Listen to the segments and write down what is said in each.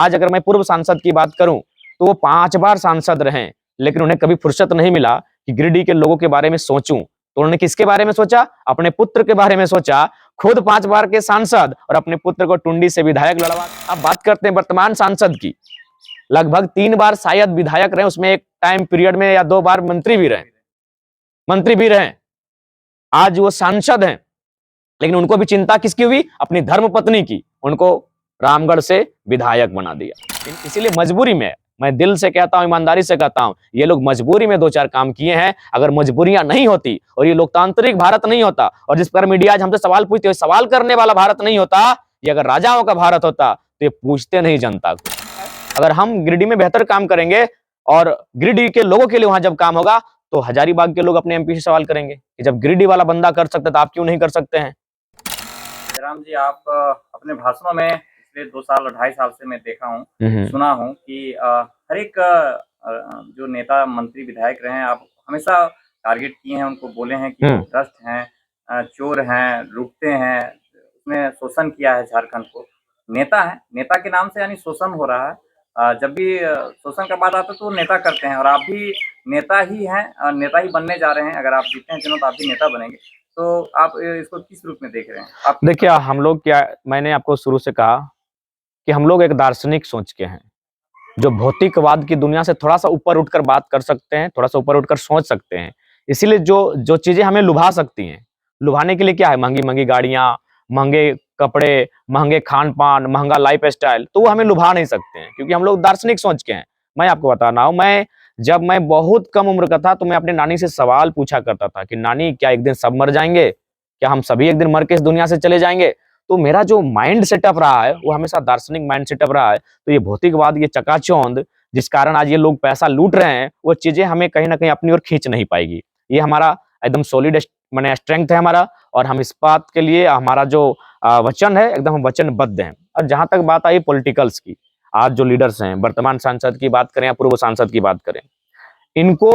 आज अगर मैं पूर्व सांसद की बात करूं तो वो 5 बार सांसद रहे, लेकिन उन्हें कभी फुर्सत नहीं मिला कि गिरिडीह के लोगों के बारे में सोचूं। तो उन्होंने किसके बारे में सोचा? अपने पुत्र के बारे में सोचा। खुद 5 बार के सांसद और अपने पुत्र को टुंडी से विधायक लड़वा। अब बात करते हैं वर्तमान सांसद की। लगभग 3 बार शायद विधायक रहे, उसमें एक टाइम पीरियड में या 2 बार मंत्री भी रहे। आज वो सांसद हैं, लेकिन उनको भी चिंता किसकी हुई? अपनी धर्मपत्नी की। उनको रामगढ़ से विधायक बना दिया। इसीलिए मजबूरी में, मैं दिल से कहता हूं, ईमानदारी से कहता हूं, ये लोग मजबूरी में 2-4 काम किए हैं। अगर मजबूरियां नहीं होती और ये लोकतांत्रिक भारत नहीं होता, और जिस पर मीडिया आज हमसे सवाल पूछते हो, सवाल करने वाला भारत नहीं होता, ये अगर राजाओं का भारत होता तो ये पूछते नहीं जनता को। अगर हम गिरिडीह में बेहतर काम करेंगे और गिरिडीह के लोगों के लिए वहां जब काम होगा, तो हजारीबाग के लोग अपने एमपी से सवाल करेंगे कि जब गिरिडीह वाला बंदा कर सकता है तो आप क्यों नहीं कर सकते हैं? जयराम जी, आप अपने भाषणों में पिछले 2 साल 2.5 साल से मैं देखा हूँ, सुना हूँ कि हर एक जो नेता मंत्री विधायक रहे हैं, आप हमेशा टारगेट किए हैं, उनको बोले हैं कि वो भ्रष्ट हैं, चोर हैं, लूटते हैं, उसने शोषण किया है झारखंड को। नेता है, नेता के नाम से यानी शोषण हो रहा है। जब भी शोषण का बात आता है तो वो नेता करते हैं, और आप भी नेता ही हैं, नेता ही बनने जा रहे हैं। अगर आप जीते हैं चुनाव तो आप भी नेता बनेंगे। तो आप इसको किस रूप में देख रहे हैं? आप देखिए, हम लोग क्या, मैंने आपको शुरू से कहा कि हम लोग एक दार्शनिक सोच के हैं, जो भौतिकवाद की दुनिया से थोड़ा सा ऊपर उठकर बात कर सकते हैं, थोड़ा सा ऊपर उठकर सोच सकते हैं। इसीलिए जो जो चीजें हमें लुभा सकती हैं, लुभाने के लिए क्या है? महंगी महंगी गाड़ियां, महंगे कपड़े, महंगे खान पान, महंगा लाइफ स्टाइल, तो वो हमें लुभा नहीं सकते हैं, क्योंकि हम लोग दार्शनिक सोच के हैं। मैं आपको बता रहा हूं, जब मैं बहुत कम उम्र का था तो मैं अपनी नानी से सवाल पूछा करता था कि नानी, क्या एक दिन सब मर जाएंगे? क्या हम सभी एक दिन मर के इस दुनिया से चले जाएंगे? तो मेरा जो माइंड सेटअप रहा है वो हमेशा दार्शनिक माइंड सेटअप रहा है। तो ये भौतिकवाद, ये चकाचौंध, जिस कारण आज ये लोग पैसा लूट रहे हैं, वो चीजें हमें कहीं ना कहीं अपनी ओर खींच नहीं पाएगी। ये हमारा एकदम सॉलिड माने स्ट्रेंथ है हमारा, और हम इस बात के लिए, हमारा जो वचन है, एकदम हम वचनबद्ध हैं। और जहां तक बात आई पॉलिटिकल्स की, आज जो लीडर्स हैं, वर्तमान सांसद की बात करें या पूर्व सांसद की बात करें, इनको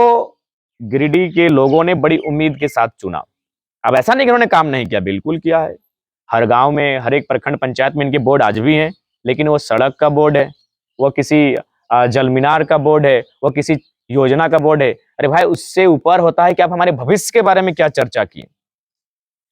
गिरिडीह के लोगों ने बड़ी उम्मीद के साथ चुना। अब ऐसा नहीं कि उन्होंने काम नहीं किया, बिल्कुल किया है। हर गांव में, हर एक प्रखंड पंचायत में इनके बोर्ड आज भी हैं, लेकिन वो सड़क का बोर्ड है, वो किसी जल मीनार का बोर्ड है, वो किसी योजना का बोर्ड है। अरे भाई, उससे ऊपर होता है कि आप हमारे भविष्य के बारे में क्या चर्चा की।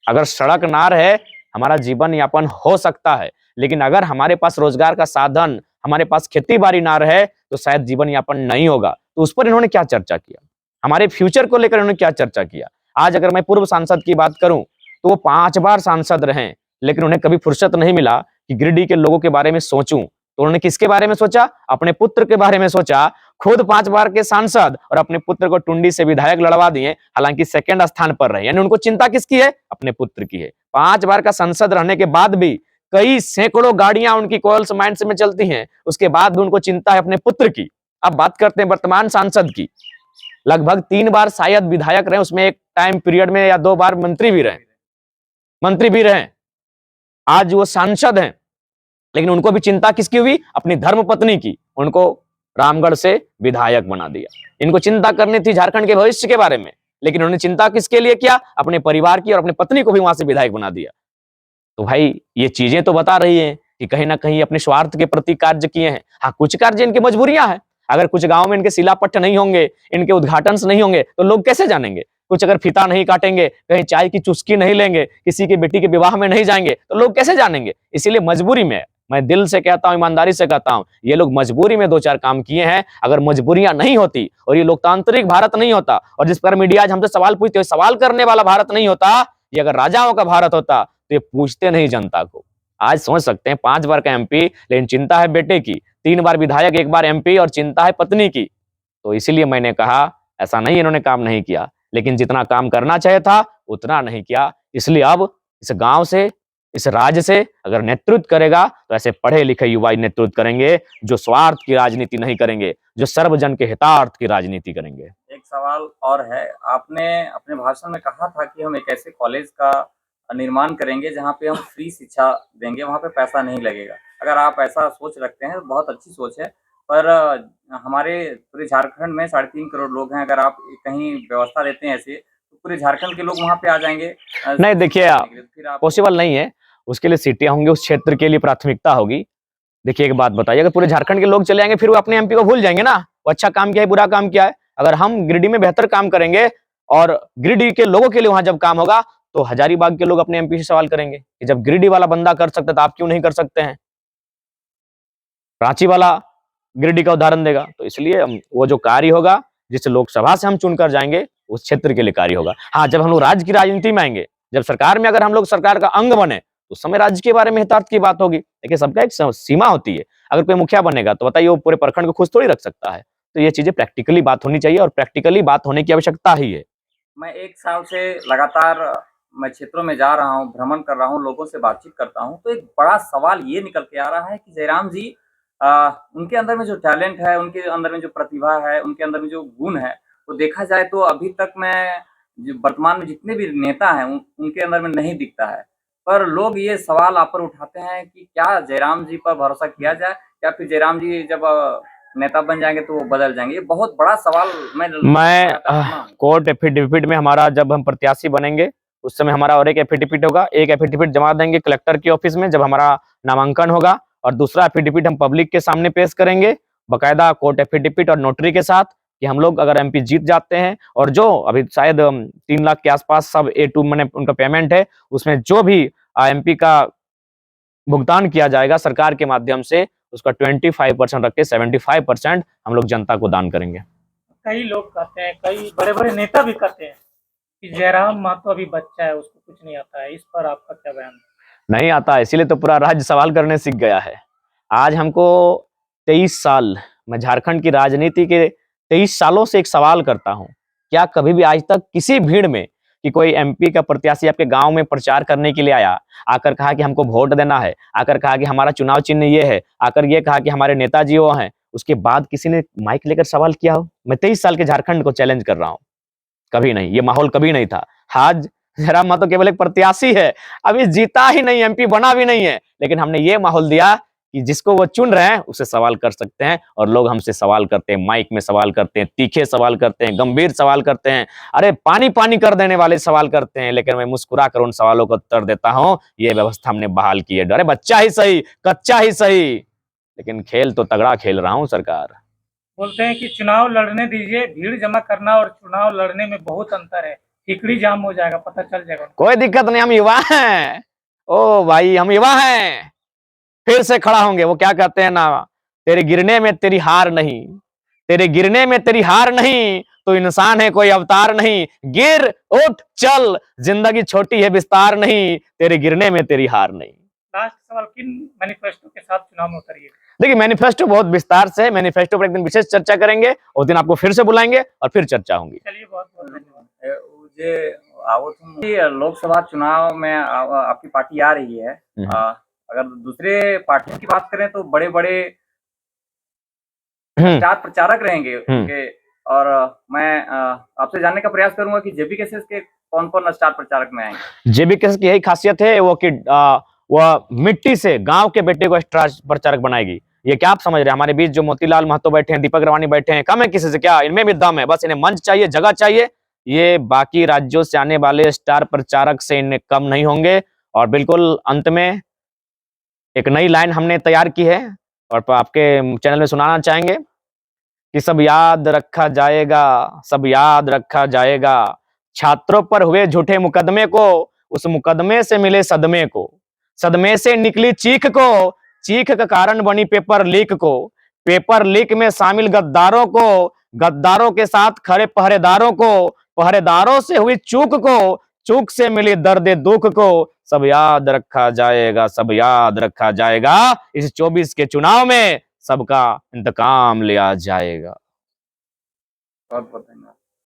अगर सड़क ना रहे, हमारा जीवन यापन हो सकता है, लेकिन अगर हमारे पास रोजगार का साधन, हमारे पास खेती बाड़ी ना रहे, तो शायद जीवन यापन नहीं होगा। तो उस पर इन्होंने क्या चर्चा किया? हमारे फ्यूचर को लेकर इन्होंने क्या चर्चा किया? आज अगर मैं पूर्व सांसद की बात करूं तो वो 5 बार सांसद रहे, लेकिन उन्हें कभी फुर्सत नहीं मिला कि गिरिडीह के लोगों के बारे में सोचूं। तो उन्होंने किसके बारे में सोचा? अपने पुत्र के बारे में सोचा। खुद 5 बार के सांसद और अपने पुत्र को टुंडी से विधायक लड़वा दिए, हालांकि सेकंड स्थान पर रहे। यानी उनको चिंता किसकी है? अपने पुत्र की है। 5 बार का सांसद रहने के बाद भी कई सैकड़ों गाड़ियां उनकी कोयल्स माइंस में चलती हैं, उसके बाद भी उनको चिंता है अपने पुत्र की। अब बात करते हैं वर्तमान सांसद की। लगभग 3 बार शायद विधायक रहे, उसमें एक टाइम पीरियड में या 2 बार मंत्री भी रहे। आज वो सांसद हैं, लेकिन उनको भी चिंता किसकी हुई? अपनी धर्मपत्नी की। उनको रामगढ़ से विधायक बना दिया। इनको चिंता करनी थी झारखंड के भविष्य के बारे में, लेकिन उन्होंने चिंता किसके लिए किया? अपने परिवार की, और अपनी पत्नी को भी वहां से विधायक बना दिया। तो भाई, ये चीजें तो बता रही हैं कि कहीं ना कहीं अपने स्वार्थ के प्रति कार्य किए हैं। हाँ, कुछ कार्य इनकी मजबूरियां हैं। अगर कुछ गांव में इनके शिलापट्ट नहीं होंगे, इनके उद्घाटन नहीं होंगे, तो लोग कैसे जानेंगे? कुछ अगर फीता नहीं काटेंगे, कहीं चाय की चुस्की नहीं लेंगे, किसी की बेटी के विवाह में नहीं जाएंगे, तो लोग कैसे जानेंगे? इसीलिए मजबूरी में, मैं दिल से कहता हूं, ईमानदारी से कहता हूं, ये लोग मजबूरी में 2-4 काम किए हैं। अगर मजबूरियां नहीं होती और ये लोकतांत्रिक भारत नहीं होता, और जिस पर मीडिया आज हमसे सवाल पूछते हो, सवाल करने वाला भारत नहीं होता, ये अगर राजाओं का भारत होता, तो ये पूछते नहीं जनता को। आज सोच सकते हैं, 5 बार का एमपी, लेकिन चिंता है बेटे की। 3 बार विधायक, 1 बार एमपी, और चिंता है पत्नी की। तो इसीलिए मैंने कहा, ऐसा नहीं इन्होंने काम नहीं किया, लेकिन जितना काम करना चाहिए था उतना नहीं किया। इसलिए अब इस गांव से, इस राज्य से अगर नेतृत्व करेगा तो ऐसे पढ़े लिखे युवा नेतृत्व करेंगे, जो स्वार्थ की राजनीति नहीं करेंगे, जो सर्वजन के हितार्थ की राजनीति करेंगे। एक सवाल और है, आपने अपने भाषण में कहा था कि हम एक ऐसे कॉलेज का निर्माण करेंगे जहां पे हम फ्री शिक्षा देंगे, वहां पे पैसा नहीं लगेगा। अगर आप ऐसा सोच रखते हैं तो बहुत अच्छी सोच है, पर हमारे पूरे झारखंड में 3.5 करोड़ लोग हैं। अगर आप कहीं व्यवस्था देते हैं ऐसे, तो पूरे झारखंड के लोग वहां पे आ जाएंगे। नहीं, देखिए, फिर आप पॉसिबल नहीं है। उसके लिए सीटें होंगी, उस क्षेत्र के लिए प्राथमिकता होगी। देखिए एक बात बताइए, अगर पूरे झारखंड के लोग चले जाएंगे फिर वो अपने एमपी को भूल जाएंगे ना, वो अच्छा काम किया है बुरा काम किया है। अगर हम गिरिडीह में बेहतर काम करेंगे और गिरिडीह के लोगों के लिए वहां जब काम होगा तो हजारीबाग के लोग अपने एमपी से सवाल करेंगे कि जब गिरिडीह वाला बंदा कर सकता है तो आप क्यों नहीं कर सकते हैं। रांची वाला गिरिडीह का उदाहरण देगा। तो इसलिए वो जो कार्य होगा जिस लोकसभा से हम चुनकर जाएंगे उस क्षेत्र के लिए कार्य होगा। हाँ, जब हम लोग राज्य की राजनीति में आएंगे, जब सरकार में अगर हम लोग सरकार का अंग बने तो उस समय राज्य के बारे में हितार्थ की बात होगी। देखिए सबका एक सीमा होती है। अगर कोई मुखिया बनेगा तो बताइए वो पूरे प्रखंड को खुश थोड़ी रख सकता है। तो ये चीजें प्रैक्टिकली बात होनी चाहिए और प्रैक्टिकली बात होने की आवश्यकता ही है। मैं 1 साल से लगातार मैं क्षेत्रों में जा रहा हूँ, भ्रमण कर रहा हूँ, लोगों से बातचीत करता हूँ, तो एक बड़ा सवाल ये निकल के आ रहा है कि जयराम जी उनके अंदर में जो टैलेंट है, उनके अंदर में जो प्रतिभा है, उनके अंदर में जो गुण है, तो देखा जाए तो अभी तक मैं जो वर्तमान में जितने भी नेता हैं, उनके अंदर में नहीं दिखता है। पर लोग ये सवाल आप पर उठाते हैं कि क्या जयराम जी पर भरोसा किया जाए या फिर जयराम जी जब नेता बन जाएँगे तो वो बदल जाएँगे? ये बहुत बड़ा सवाल मैं कोर्ट एफिडेविट में हमारा जब हम प्रत्याशी बनेंगे उस समय हमारा और एक एफिडेविट होगा। एक एफिडेविट जमा देंगे कलेक्टर के ऑफिस में जब हमारा नामांकन होगा और दूसरा एफिडेविट हम पब्लिक के सामने पेश करेंगे बकायदा कोर्ट एफिडेविट और नोटरी के साथ कि हम लोग अगर एमपी जीत जाते हैं और जो अभी शायद 3 लाख के आसपास सब A2 मैंने उनका पेमेंट है उसमें जो भी एमपी का भुगतान किया जाएगा सरकार के माध्यम से उसका 25% रख के 75% हम लोग जनता को दान करेंगे। कई लोग कहते हैं, कई बड़े-बड़े नेता भी कहते हैं कि जयराम महतो अभी बच्चा है, उसको कुछ नहीं आता है। इस पर आपका क्या बयान है? नहीं आता है, इसीलिए तो पूरा राज्य सवाल करने सीख गया है। आज हमको 23 साल, मैं झारखंड की राजनीति के 23 सालों से एक सवाल करता हूँ। क्या कभी भी आज तक किसी भीड़ में कि कोई एमपी का प्रत्याशी आपके गांव में प्रचार करने के लिए आया, आकर कहा कि हमको वोट देना है, आकर कहा कि हमारा चुनाव चिन्ह ये है, आकर ये कहा कि हमारे नेताजी वो हैं, उसके बाद किसी ने माइक लेकर सवाल किया हो? मैं 23 साल के झारखंड को चैलेंज कर रहा हूँ। कभी नहीं, ये माहौल कभी नहीं था। आज जयराम महतो केवल एक प्रत्याशी है, अभी जीता ही नहीं, एमपी बना भी नहीं है, लेकिन हमने ये माहौल दिया कि जिसको वो चुन रहे हैं उससे सवाल कर सकते हैं और लोग हमसे सवाल करते हैं, माइक में सवाल करते हैं, तीखे सवाल करते हैं, गंभीर सवाल करते हैं, अरे पानी-पानी कर देने वाले सवाल करते हैं, लेकिन मैं मुस्कुरा कर उन सवालों का उत्तर देता हूँ, ये व्यवस्था हमने बहाल की है। अरे बच्चा ही सही, कच्चा ही सही, लेकिन खेल तो तगड़ा खेल रहा हूँ सरकार। बोलते हैं कि चुनाव लड़ने दीजिए, भीड़ जमा करना और चुनाव लड़ने में बहुत अंतर है। हिकड़ी जाम हो जाएगा, पता चल जाएगा। कोई दिक्कत नहीं, हम युवा हैं। ओ भाई हम युवा हैं, फिर से खड़ा होंगे। वो क्या कहते हैं ना, तेरे गिरने में तेरी हार नहीं, तेरे गिरने में तेरी हार नहीं, तो इंसान है कोई अवतार नहीं। गिर उठ चल, जिंदगी छोटी है विस्तार नहीं, तेरे गिरने में तेरी हार नहीं। लास्ट सवाल, किन मैनिफेस्टो के साथ चुनाव में उतरिए? देखिए मैनिफेस्टो बहुत विस्तार से है, मैनिफेस्टो पर एक दिन विशेष चर्चा करेंगे, उस दिन आपको फिर से बुलाएंगे और फिर चर्चा होगी। चलिए, बहुत-बहुत धन्यवाद। लोकसभा चुनाव में आपकी पार्टी आ रही है। अगर दूसरे पार्टियों की बात करें तो बड़े-बड़े स्टार प्रचारक रहेंगे उनके, और मैं आपसे जानने का प्रयास करूंगा कि जेबी केसेस के कौन-कौन स्टार प्रचारक में आएंगे? जेबी केसेस की यही खासियत है वो कि वह मिट्टी से गांव के बेटे को स्टार प्रचारक बनाएगी। ये क्या आप समझ रहे हैं? हमारे बीच जो मोतीलाल महतो बैठे हैं, दीपक रवानी बैठे हैं, कम है किसी से क्या? इनमें भी दम है, बस इन्हें मंच चाहिए, जगह चाहिए। ये बाकी राज्यों से आने वाले स्टार प्रचारक से इनमें कम नहीं होंगे। और बिल्कुल अंत में एक नई लाइन हमने तैयार की है और आपके चैनल में सुनाना चाहेंगे कि सब याद रखा जाएगा, सब याद रखा जाएगा, छात्रों पर हुए झूठे मुकदमे को, उस मुकदमे से मिले सदमे को, सदमे से निकली चीख को, चीख का कारण बनी पेपर लीक को, पेपर लीक में शामिल गद्दारों को, गद्दारों के साथ खड़े पहरेदारों को, पहरेदारों से हुई चूक को, चूक से मिली दर्द दुख को, सब याद रखा जाएगा, सब याद रखा जाएगा। इस 24 के चुनाव में सबका इंतकाम लिया जाएगा। बहुत बहुत धन्यवाद।